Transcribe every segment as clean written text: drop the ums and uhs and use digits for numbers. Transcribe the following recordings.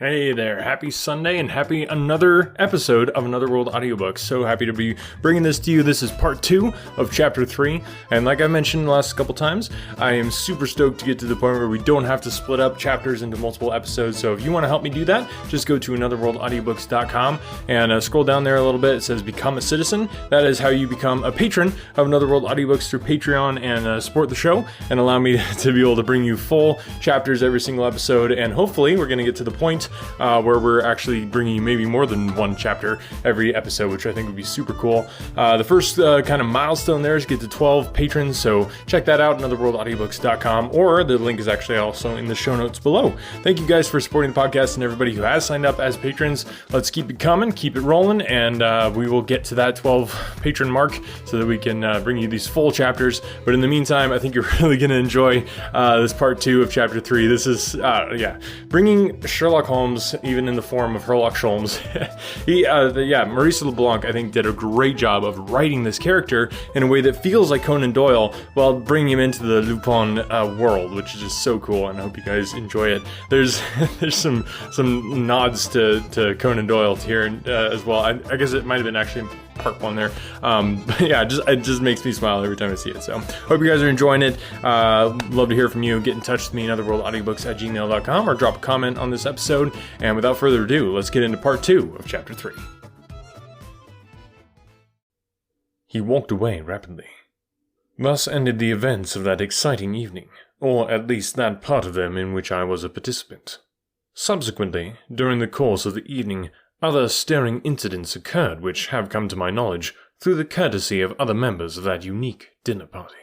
Hey there, happy Sunday and happy another episode of Another World Audiobooks. So happy to be bringing this to you. This is part 2 of chapter 3. And like I mentioned the last couple times, I am super stoked to get to the point where we don't have to split up chapters into multiple episodes. So if you want to help me do that, just go to anotherworldaudiobooks.com and scroll down there a little bit. It says Become a Citizen. That is how you become a patron of Another World Audiobooks through Patreon and support the show and allow me to be able to bring you full chapters every single episode. And hopefully we're going to get to the point where we're actually bringing you maybe more than one chapter every episode, which I think would be super cool. The first kind of milestone there is get to 12 patrons, so check that out, anotherworldaudiobooks.com, or the link is actually also in the show notes below. Thank you guys for supporting the podcast and everybody who has signed up as patrons. Let's keep it coming, keep it rolling, and we will get to that 12 patron mark so that we can bring you these full chapters. But in the meantime, I think you're really going to enjoy this part 2 of chapter 3. This is, bringing Sherlock Holmes, even in the form of Herlock Sholmes. Maurice LeBlanc, I think, did a great job of writing this character in a way that feels like Conan Doyle while bringing him into the Lupin world, which is just so cool, and I hope you guys enjoy it. There's some nods to Conan Doyle here as well. I guess it might have been actually part 1 there. But yeah, it just makes me smile every time I see it. So hope you guys are enjoying it. Love to hear from you. Get in touch with me, anotherworldaudiobooks@gmail.com, or drop a comment on this episode. And without further ado, let's get into part 2 of chapter 3. He walked away rapidly. Thus ended the events of that exciting evening, or at least that part of them in which I was a participant. Subsequently, during the course of the evening, other stirring incidents occurred which have come to my knowledge through the courtesy of other members of that unique dinner party.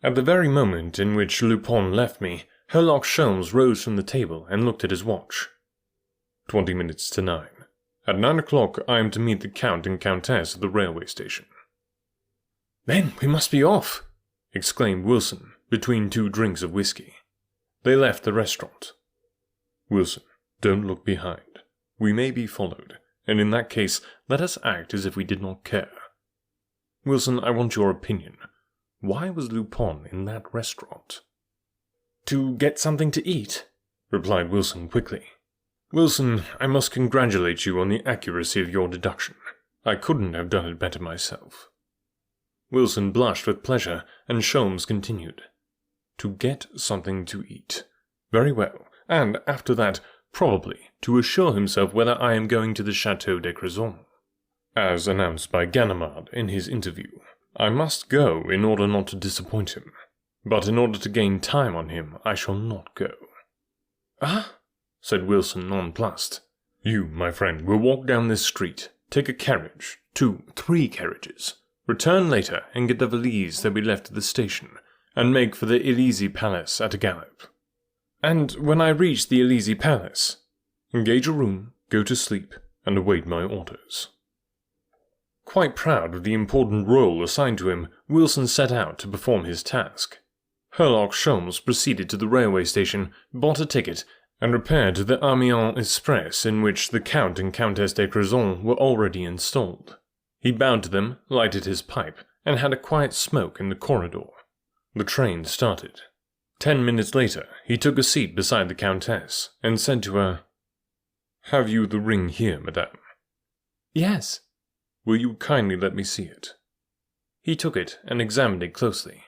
At the very moment in which Lupin left me, Herlock Sholmes rose from the table and looked at his watch. 20 minutes to 9. At 9 o'clock I am to meet the Count and Countess at the railway station. "Then we must be off," exclaimed Wilson, between 2 drinks of whiskey. They left the restaurant. "Wilson, don't look behind. We may be followed, and in that case let us act as if we did not care. Wilson, I want your opinion. Why was Lupin in that restaurant?" "To get something to eat," replied Wilson quickly. "Wilson, I must congratulate you on the accuracy of your deduction. I couldn't have done it better myself." Wilson blushed with pleasure, and Sholmes continued. "To get something to eat. Very well, and after that, probably to assure himself whether I am going to the Chateau de Crezon. As announced by Ganimard in his interview, I must go in order not to disappoint him. But in order to gain time on him, I shall not go." "Ah?" said Wilson, nonplussed. "You, my friend, will walk down this street, take a carriage, 2, 3 carriages, return later and get the valise that we left at the station, and make for the Élysée Palace at a gallop. And when I reach the Élysée Palace, engage a room, go to sleep, and await my orders." Quite proud of the important role assigned to him, Wilson set out to perform his task. Herlock Sholmes proceeded to the railway station, bought a ticket, and repaired to the Amiens Express in which the Count and Countess de Crezon were already installed. He bowed to them, lighted his pipe, and had a quiet smoke in the corridor. The train started. 10 minutes later, he took a seat beside the Countess, and said to her, "Have you the ring here, madame?" "Yes." "Will you kindly let me see it?" He took it and examined it closely.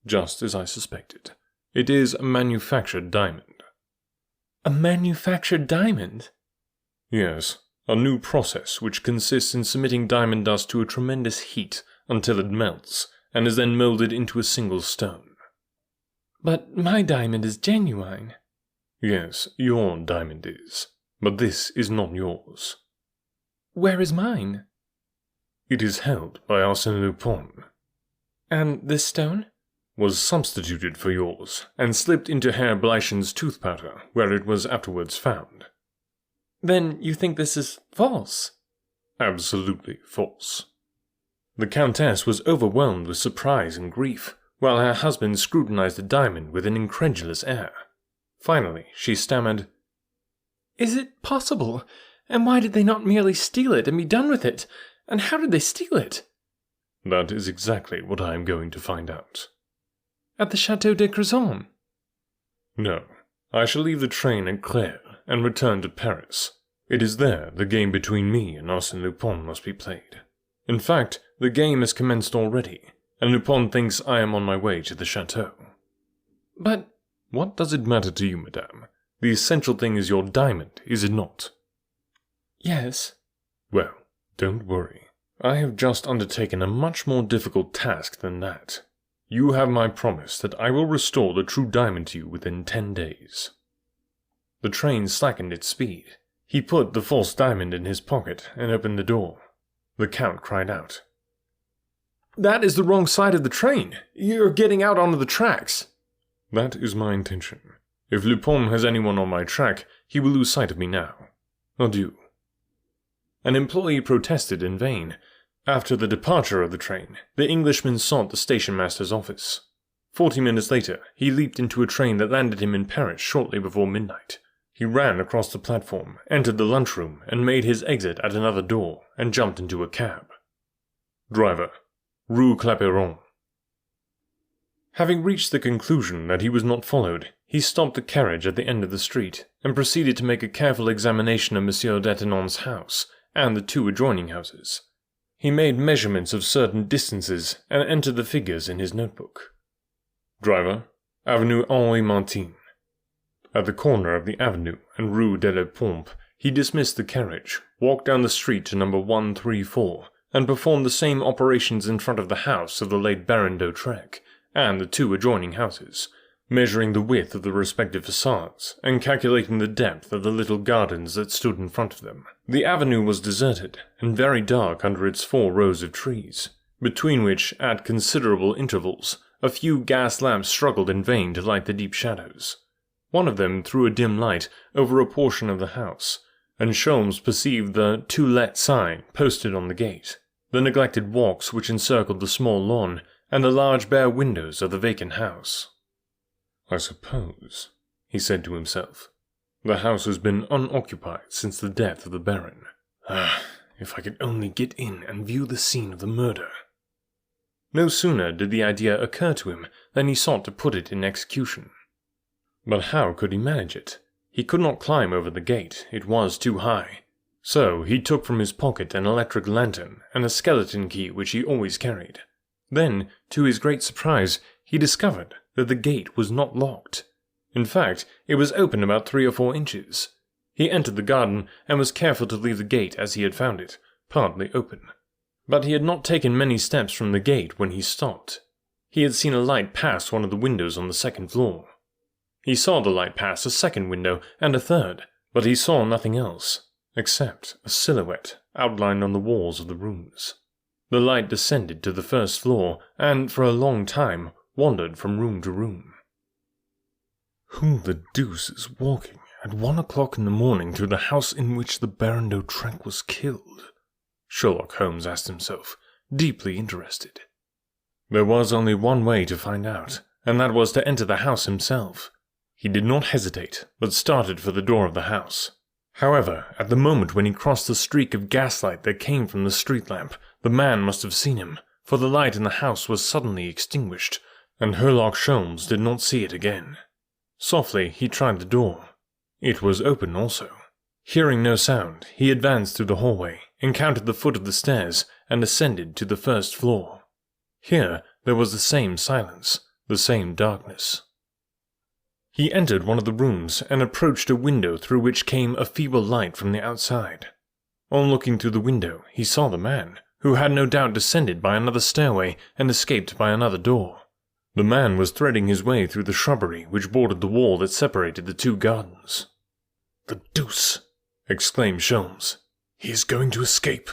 "Just as I suspected. It is a manufactured diamond." "A manufactured diamond?" "Yes, a new process which consists in submitting diamond dust to a tremendous heat until it melts, and is then molded into a single stone." "But my diamond is genuine." "Yes, your diamond is, but this is not yours." "Where is mine?" "It is held by Arsene Lupin." "And this stone?" "Was substituted for yours, and slipped into Herr Bleichen's tooth powder, where it was afterwards found." "Then you think this is false?" "Absolutely false." The Countess was overwhelmed with surprise and grief, while her husband scrutinized the diamond with an incredulous air. Finally, she stammered, "Is it possible? And why did they not merely steal it and be done with it? And how did they steal it?" "That is exactly what I am going to find out." "At the Chateau de Crezon?" "No, I shall leave the train at Clare and return to Paris. It is there the game between me and Arsene Lupin must be played. In fact, the game has commenced already, and Lupin thinks I am on my way to the chateau. But what does it matter to you, madame? The essential thing is your diamond, is it not? Yes. Well, don't worry. I have just undertaken a much more difficult task than that. You have my promise that I will restore the true diamond to you within 10 days. The train slackened its speed. He put the false diamond in his pocket and opened the door. The Count cried out. "That is the wrong side of the train! You're getting out onto the tracks!" "That is my intention. If Lupin has anyone on my track, he will lose sight of me now. Adieu." An employee protested in vain. After the departure of the train, the Englishman sought the station-master's office. 40 minutes later, he leaped into a train that landed him in Paris shortly before midnight. He ran across the platform, entered the lunchroom, and made his exit at another door, and jumped into a cab. Driver, Rue Clapeyron. Having reached the conclusion that he was not followed, he stopped the carriage at the end of the street, and proceeded to make a careful examination of Monsieur d'Etenon's house, and the 2 adjoining houses. He made measurements of certain distances, and entered the figures in his notebook. Driver, Avenue Henri Martin. At the corner of the avenue and Rue de la Pompe, he dismissed the carriage, walked down the street to number 134, and performed the same operations in front of the house of the late Baron d'Autrec, and the 2 adjoining houses, measuring the width of the respective facades, and calculating the depth of the little gardens that stood in front of them. The avenue was deserted, and very dark under its 4 rows of trees, between which, at considerable intervals, a few gas lamps struggled in vain to light the deep shadows. One of them threw a dim light over a portion of the house, and Sholmes perceived the "To Let" sign posted on the gate, the neglected walks which encircled the small lawn, and the large bare windows of the vacant house. "I suppose," he said to himself, "the house has been unoccupied since the death of the Baron. If I could only get in and view the scene of the murder." No sooner did the idea occur to him than he sought to put it in execution. But how could he manage it? He could not climb over the gate, it was too high. So he took from his pocket an electric lantern and a skeleton key which he always carried. Then, to his great surprise, he discovered that the gate was not locked. In fact, it was open about 3 or 4 inches. He entered the garden and was careful to leave the gate as he had found it, partly open. But he had not taken many steps from the gate when he stopped. He had seen a light pass one of the windows on the 2nd floor. He saw the light pass a 2nd window and a 3rd, but he saw nothing else, except a silhouette outlined on the walls of the rooms. The light descended to the 1st floor, and for a long time wandered from room to room. Who the deuce is walking at 1 o'clock in the morning through the house in which the Baron d'Autrec was killed? Sherlock Holmes asked himself, deeply interested. There was only one way to find out, and that was to enter the house himself. He did not hesitate, but started for the door of the house. However, at the moment when he crossed the streak of gaslight that came from the street lamp, the man must have seen him, for the light in the house was suddenly extinguished, and Herlock Sholmes did not see it again. Softly he tried the door. It was open also. Hearing no sound, he advanced through the hallway, encountered the foot of the stairs, and ascended to the 1st floor. Here there was the same silence, the same darkness. He entered one of the rooms and approached a window through which came a feeble light from the outside. On looking through the window, he saw the man, who had no doubt descended by another stairway and escaped by another door. The man was threading his way through the shrubbery which bordered the wall that separated the 2 gardens. "The deuce!" exclaimed Sholmes. "He is going to escape."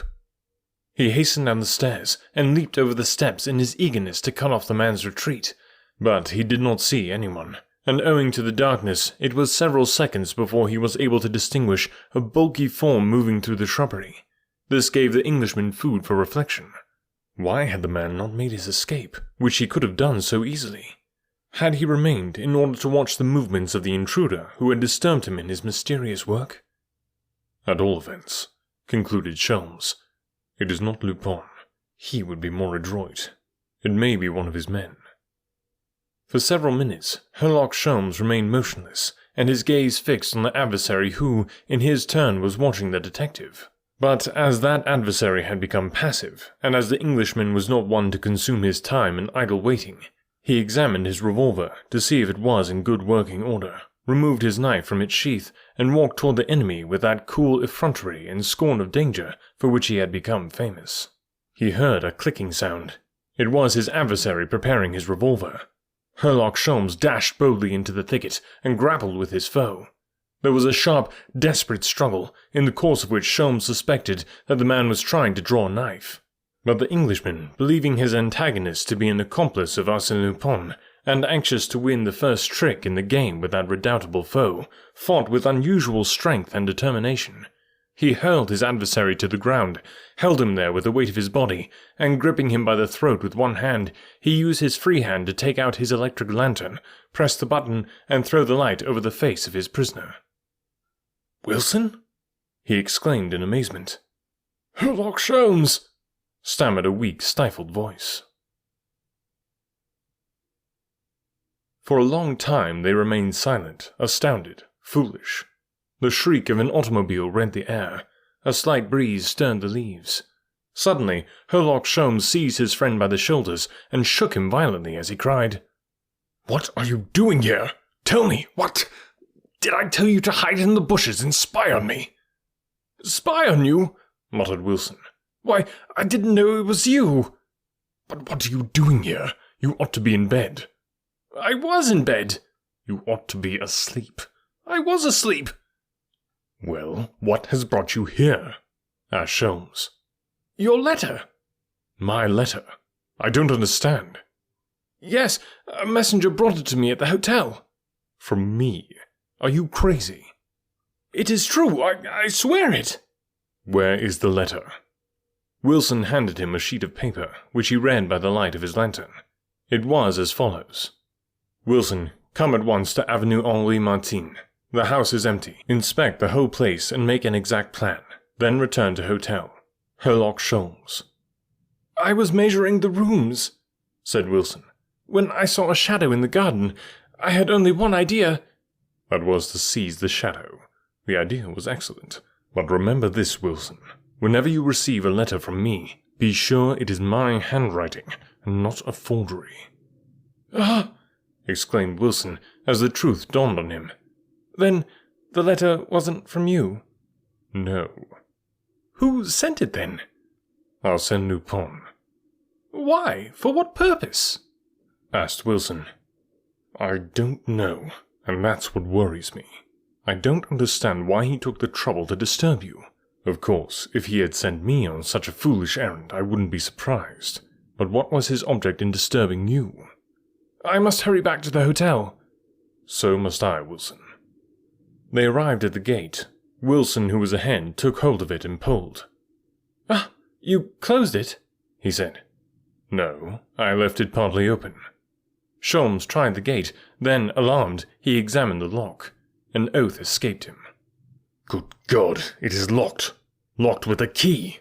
He hastened down the stairs and leaped over the steps in his eagerness to cut off the man's retreat, but he did not see anyone, and owing to the darkness it was several seconds before he was able to distinguish a bulky form moving through the shrubbery. This gave the Englishman food for reflection. Why had the man not made his escape, which he could have done so easily? Had he remained in order to watch the movements of the intruder who had disturbed him in his mysterious work? At all events, concluded Sholmes, it is not Lupin. He would be more adroit. It may be one of his men. For several minutes, Herlock Sholmes remained motionless, and his gaze fixed on the adversary who, in his turn, was watching the detective. But as that adversary had become passive, and as the Englishman was not one to consume his time in idle waiting, he examined his revolver to see if it was in good working order, removed his knife from its sheath, and walked toward the enemy with that cool effrontery and scorn of danger for which he had become famous. He heard a clicking sound. It was his adversary preparing his revolver. Herlock Sholmes dashed boldly into the thicket and grappled with his foe. There was a sharp, desperate struggle, in the course of which Sholmes suspected that the man was trying to draw a knife. But the Englishman, believing his antagonist to be an accomplice of Arsene Lupin, and anxious to win the first trick in the game with that redoubtable foe, fought with unusual strength and determination. He hurled his adversary to the ground, held him there with the weight of his body, and gripping him by the throat with one hand, he used his free hand to take out his electric lantern, press the button, and throw the light over the face of his prisoner. "Wilson?" he exclaimed in amazement. "Herlock Sholmes!" stammered a weak, stifled voice. For a long time they remained silent, astounded, foolish. The shriek of an automobile rent the air. A slight breeze stirred the leaves. Suddenly, Herlock Sholmes seized his friend by the shoulders and shook him violently as he cried, "What are you doing here? Tell me, what? Did I tell you to hide in the bushes and spy on me?" "Spy on you?" muttered Wilson. "Why, I didn't know it was you." "But what are you doing here? You ought to be in bed." "I was in bed." "You ought to be asleep." "I was asleep." "Well, what has brought you here?" asked Sholmes. "Your letter." "My letter? I don't understand." "Yes, a messenger brought it to me at the hotel." "From me? Are you crazy?" "It is true, I swear it." "Where is the letter?" Wilson handed him a sheet of paper, which he read by the light of his lantern. It was as follows. "Wilson, come at once to Avenue Henri Martin. The house is empty. Inspect the whole place and make an exact plan. Then return to hotel. Herlock Sholmes." "I was measuring the rooms," said Wilson. "When I saw a shadow in the garden, I had only one idea." "That was to seize the shadow. The idea was excellent. But remember this, Wilson. Whenever you receive a letter from me, be sure it is my handwriting, and not a forgery." "Ah!" exclaimed Wilson, as the truth dawned on him. "Then the letter wasn't from you?" "No." "Who sent it then?" "Arsene Lupin." "Why? For what purpose?" asked Wilson. "I don't know, and that's what worries me. I don't understand why he took the trouble to disturb you. Of course, if he had sent me on such a foolish errand, I wouldn't be surprised. But what was his object in disturbing you?" "I must hurry back to the hotel." "So must I, Wilson." They arrived at the gate. Wilson, who was ahead, took hold of it and pulled. "Ah, you closed it?" he said. "No, I left it partly open." Sholmes tried the gate, then, alarmed, he examined the lock. An oath escaped him. "Good God, it is locked! Locked with a key!"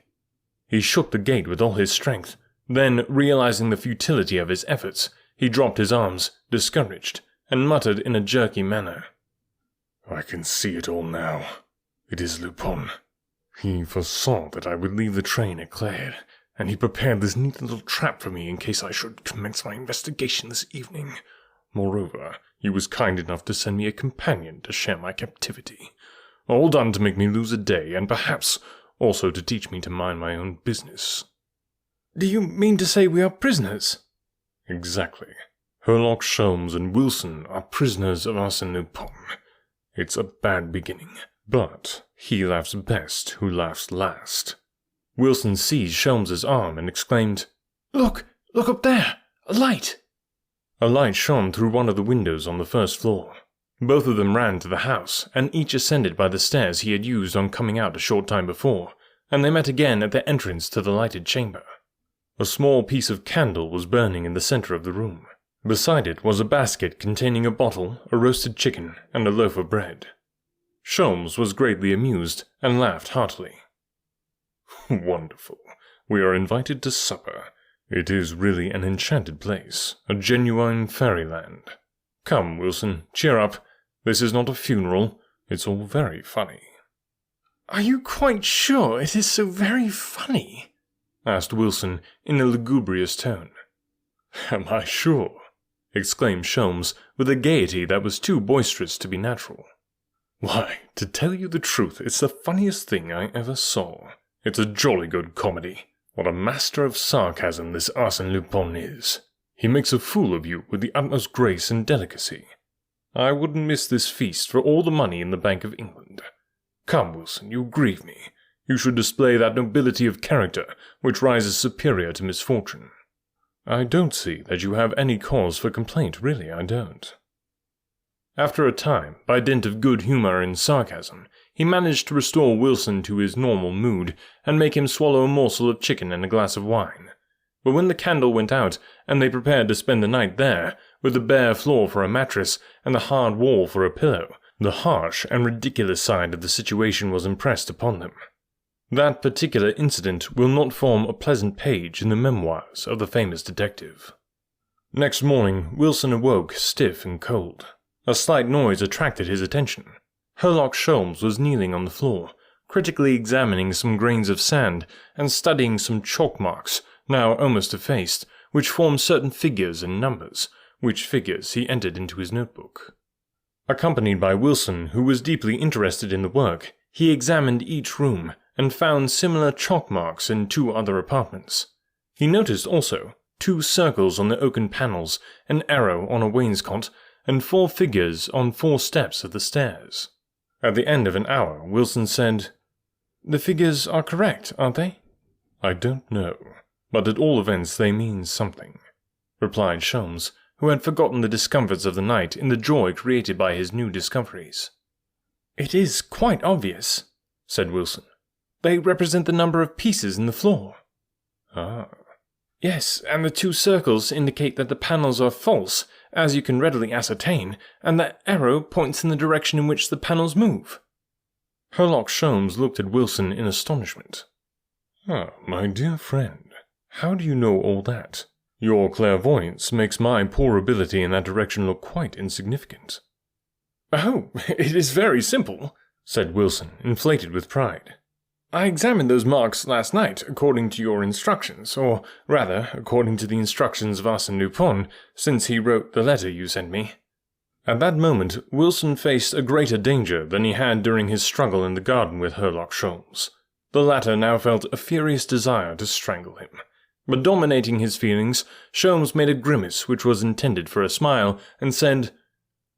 He shook the gate with all his strength. Then, realizing the futility of his efforts, he dropped his arms, discouraged, and muttered in a jerky manner. "I can see it all now. It is Lupin. He foresaw that I would leave the train at Clare, and he prepared this neat little trap for me in case I should commence my investigation this evening. Moreover, he was kind enough to send me a companion to share my captivity. All done to make me lose a day, and perhaps also to teach me to mind my own business." "Do you mean to say we are prisoners?" "Exactly. Herlock Sholmes and Wilson are prisoners of Arsene Lupin. It's a bad beginning, but he laughs best who laughs last." Wilson seized Sholmes's arm and exclaimed, Look up there! A light!" A light shone through one of the windows on the first floor. Both of them ran to the house, and each ascended by the stairs he had used on coming out a short time before, and they met again at the entrance to the lighted chamber. A small piece of candle was burning in the center of the room. Beside it was a basket containing a bottle, a roasted chicken, and a loaf of bread. Sholmes was greatly amused, and laughed heartily. "Wonderful. We are invited to supper. It is really an enchanted place, a genuine fairyland. Come, Wilson, cheer up. This is not a funeral. It's all very funny." "Are you quite sure it is so very funny?" asked Wilson in a lugubrious tone. "Am I sure?" exclaimed Sholmes with a gaiety that was too boisterous to be natural. "Why, to tell you the truth, it's the funniest thing I ever saw. It's a jolly good comedy. What a master of sarcasm this Arsene Lupin is. He makes a fool of you with the utmost grace and delicacy. I wouldn't miss this feast for all the money in the Bank of England. Come, Wilson, you grieve me. You should display that nobility of character which rises superior to misfortune." "I don't see that you have any cause for complaint, really, I don't." After a time, by dint of good humor and sarcasm, he managed to restore Wilson to his normal mood and make him swallow a morsel of chicken and a glass of wine. But when the candle went out, and they prepared to spend the night there, with the bare floor for a mattress and the hard wall for a pillow, the harsh and ridiculous side of the situation was impressed upon them. That particular incident will not form a pleasant page in the memoirs of the famous detective. Next morning, Wilson awoke stiff and cold. A slight noise attracted his attention. Herlock Sholmes was kneeling on the floor, critically examining some grains of sand and studying some chalk marks, now almost effaced, which formed certain figures and numbers, which figures he entered into his notebook. Accompanied by Wilson, who was deeply interested in the work, he examined each room and found similar chalk marks in 2 other apartments. He noticed also 2 circles on the oaken panels, an arrow on a wainscot, and 4 figures on 4 steps of the stairs. At the end of an hour, Wilson said, "The figures are correct, aren't they?" "I don't know, but at all events they mean something," replied Sholmes, who had forgotten the discomforts of the night in the joy created by his new discoveries. "It is quite obvious," said Wilson. "They represent the number of pieces in the floor." "Ah." "Yes, and the 2 circles indicate that the panels are false, as you can readily ascertain, and that arrow points in the direction in which the panels move." Herlock Sholmes looked at Wilson in astonishment. "Ah, my dear friend, how do you know all that? Your clairvoyance makes my poor ability in that direction look quite insignificant." "Oh, it is very simple," said Wilson, inflated with pride. "I examined those marks last night according to your instructions, or rather, according to the instructions of Arsene Lupin, since he wrote the letter you sent me." At that moment, Wilson faced a greater danger than he had during his struggle in the garden with Herlock Sholmes. The latter now felt a furious desire to strangle him. But dominating his feelings, Sholmes made a grimace which was intended for a smile, and said,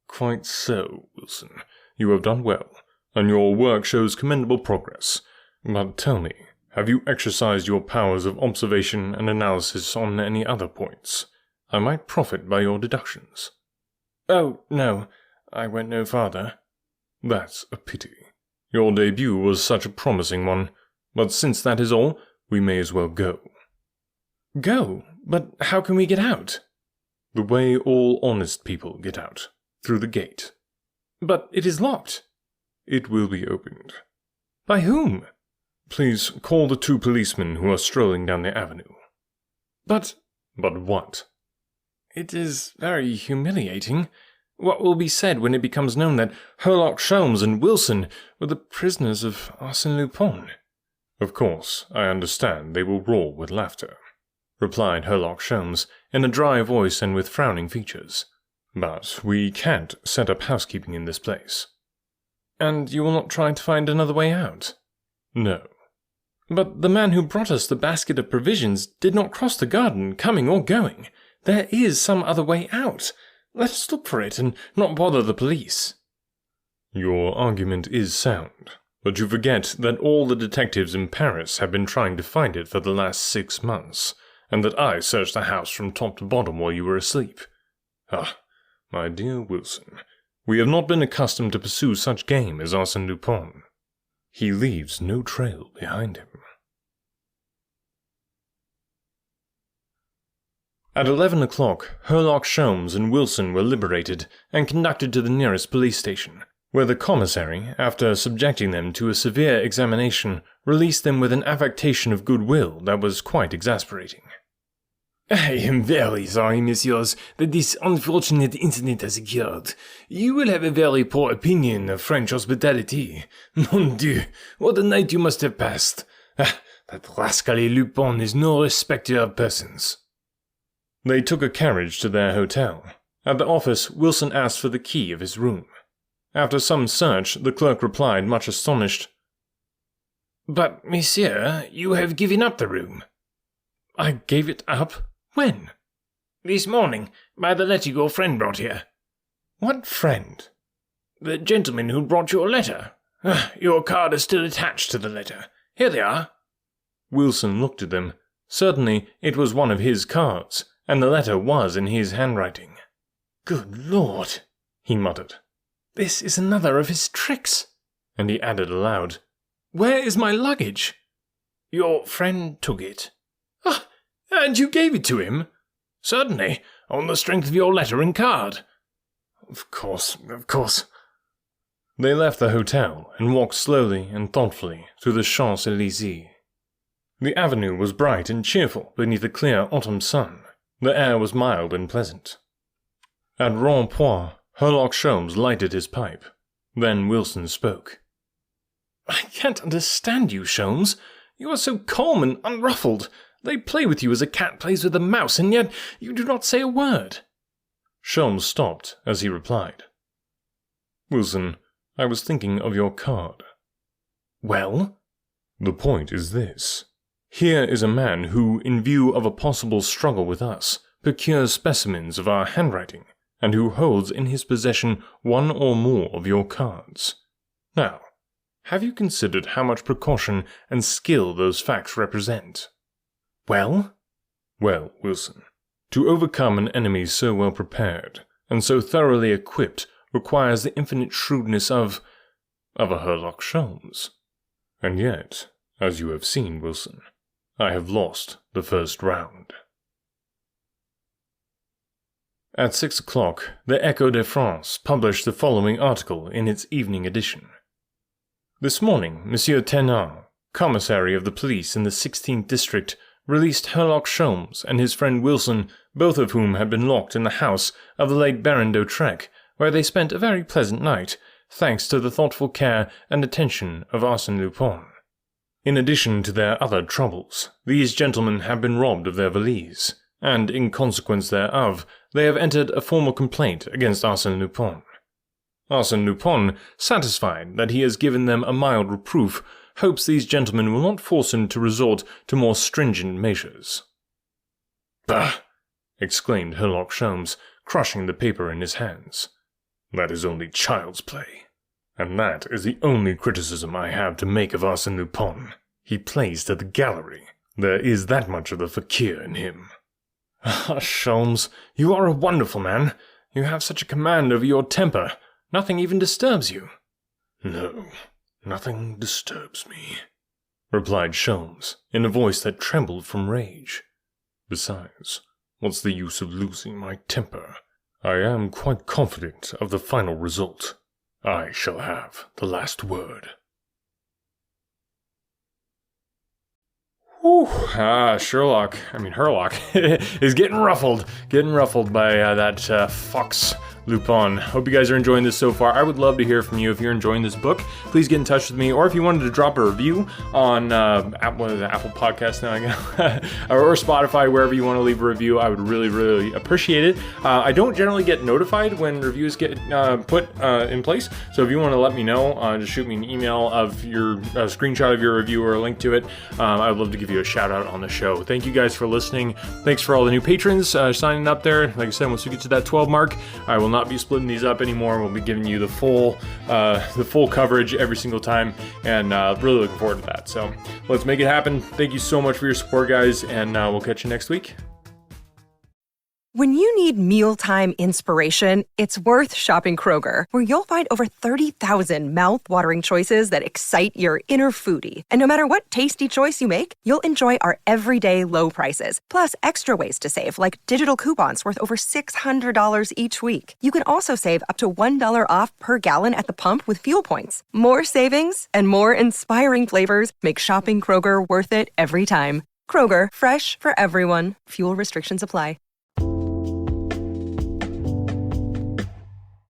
"Quite so, Wilson. You have done well, and your work shows commendable progress. But tell me, have you exercised your powers of observation and analysis on any other points? I might profit by your deductions." "Oh, no, I went no farther." "That's a pity. Your debut was such a promising one, but since that is all, we may as well go." "Go? But how can we get out?" "The way all honest people get out, through the gate." "But it is locked." "It will be opened." "By whom?" "Please call the 2 policemen who are strolling down the avenue." But what?" "It is very humiliating. What will be said when it becomes known that Herlock Sholmes and Wilson were the prisoners of Arsene Lupin?" "Of course, I understand they will roar with laughter," replied Herlock Sholmes in a dry voice and with frowning features. "But we can't set up housekeeping in this place." "And you will not try to find another way out?" "No." "But the man who brought us the basket of provisions did not cross the garden, coming or going. There is some other way out. Let us look for it and not bother the police." "Your argument is sound, but you forget that all the detectives in Paris have been trying to find it for the last 6 months, and that I searched the house from top to bottom while you were asleep. Ah, my dear Wilson, we have not been accustomed to pursue such game as Arsene Lupin. He leaves no trail behind him." At 11 o'clock, Herlock Sholmes and Wilson were liberated and conducted to the nearest police station, where the commissary, after subjecting them to a severe examination, released them with an affectation of goodwill that was quite exasperating. I am very sorry, messieurs, that this unfortunate incident has occurred. You will have a very poor opinion of French hospitality. Mon Dieu, what a night you must have passed. That rascally Lupin is no respecter of persons. They took a carriage to their hotel. At the office, Wilson asked for the key of his room. After some search, the clerk replied, much astonished, "But, monsieur, you have given up the room." "I gave it up? When?" "This morning, by the letter your friend brought here." "What friend?" "The gentleman who brought your letter. Your card is still attached to the letter. Here they are." Wilson looked at them. Certainly, it was one of his cards, and the letter was in his handwriting. "Good Lord," he muttered. "This is another of his tricks." And he added aloud, "Where is my luggage?" "Your friend took it." "Ah, and you gave it to him?" "Certainly, on the strength of your letter and card." Of course. They left the hotel and walked slowly and thoughtfully through the Champs-Élysées. The avenue was bright and cheerful beneath the clear autumn sun. The air was mild and pleasant. At Rond-Point, Herlock Sholmes lighted his pipe. Then Wilson spoke. "I can't understand you, Sholmes. You are so calm and unruffled. They play with you as a cat plays with a mouse, and yet you do not say a word." Sholmes stopped as he replied. "Wilson, I was thinking of your card." "Well?" "The point is this. Here is a man who, in view of a possible struggle with us, procures specimens of our handwriting, and who holds in his possession one or more of your cards. Now, have you considered how much precaution and skill those facts represent?" "Well?" "Well, Wilson, to overcome an enemy so well prepared, and so thoroughly equipped, requires the infinite shrewdness of a Herlock Sholmes. And yet, as you have seen, Wilson, I have lost the first round." At 6 o'clock, the Echo de France published the following article in its evening edition. "This morning, Monsieur Tennant, commissary of the police in the 16th district, released Herlock Sholmes and his friend Wilson, both of whom had been locked in the house of the late Baron d'Autrec, where they spent a very pleasant night, thanks to the thoughtful care and attention of Arsene Lupin. In addition to their other troubles, these gentlemen have been robbed of their valise, and in consequence thereof, they have entered a formal complaint against Arsene Lupin. Arsene Lupin, satisfied that he has given them a mild reproof, hopes these gentlemen will not force him to resort to more stringent measures." "Bah!" exclaimed Herlock Sholmes, crushing the paper in his hands. "That is only child's play. And that is the only criticism I have to make of Arsene Lupin. He plays to the gallery. There is that much of the fakir in him." "Ah, Sholmes, you are a wonderful man. You have such a command over your temper. Nothing even disturbs you." "No, nothing disturbs me," replied Sholmes, in a voice that trembled from rage. "Besides, what's the use of losing my temper? I am quite confident of the final result. I shall have the last word." Herlock is getting ruffled by that fox Lupin. Hope you guys are enjoying this so far. I would love to hear from you if you're enjoying this book. Please get in touch with me, or if you wanted to drop a review on Apple Podcasts now, or Spotify, wherever you want to leave a review. I would really, really appreciate it. I don't generally get notified when reviews get put in place, so if you want to let me know, just shoot me an email of your screenshot of your review or a link to it. I would love to give you a shout out on the show. Thank you guys for listening. Thanks for all the new patrons signing up there. Like I said, once we get to that 12 mark, I will not be splitting these up anymore. We'll be giving you the full coverage every single time, and really looking forward to that. So let's make it happen. Thank you so much for your support, guys, and we'll catch you next week. When you need mealtime inspiration, it's worth shopping Kroger, where you'll find over 30,000 mouth-watering choices that excite your inner foodie. And no matter what tasty choice you make, you'll enjoy our everyday low prices, plus extra ways to save, like digital coupons worth over $600 each week. You can also save up to $1 off per gallon at the pump with fuel points. More savings and more inspiring flavors make shopping Kroger worth it every time. Kroger, fresh for everyone. Fuel restrictions apply.